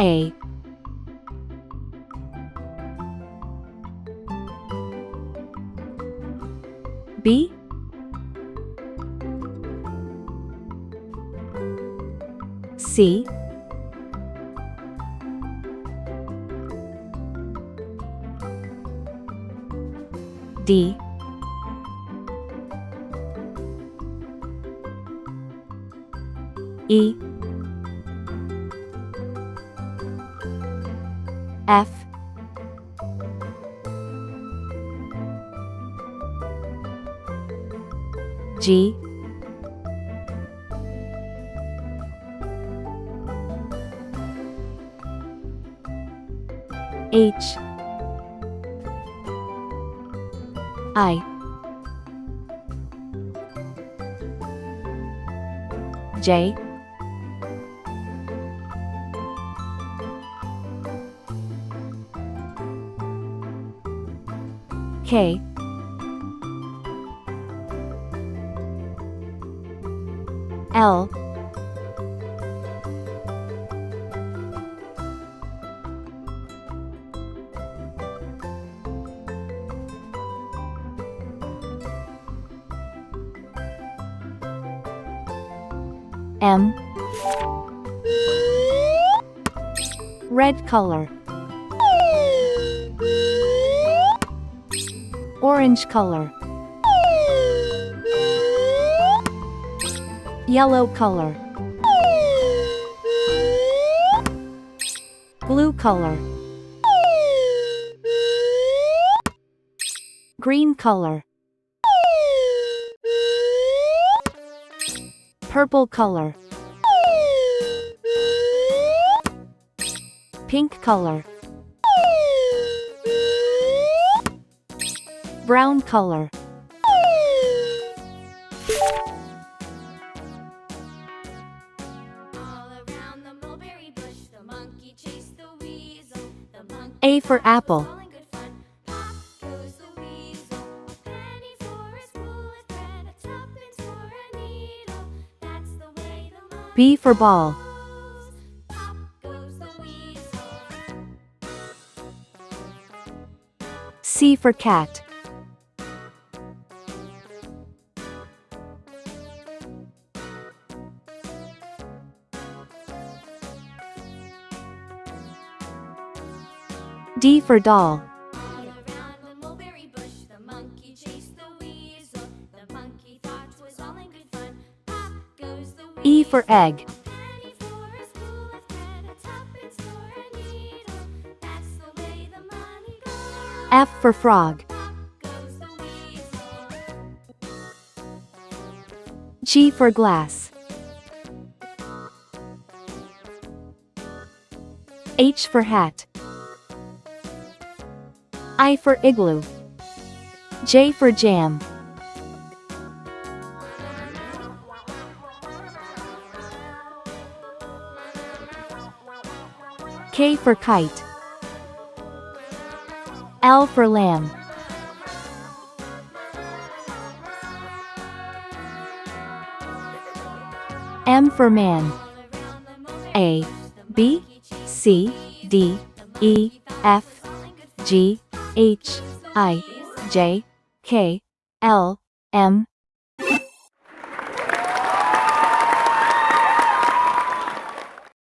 A, B, C, D, E, F, G, H, I, J, K, L, M, red color, orange color, yellow color, blue color, green color, purple color, pink color, brown color, A for apple, B for ball, C for cat, D for doll, E for egg, F for frog, G for glass, H for hat, I for igloo, J for jam, K for kite, L for lamb, M for man, A, B, C, D, E, F, G, H, I, J, K, L, M,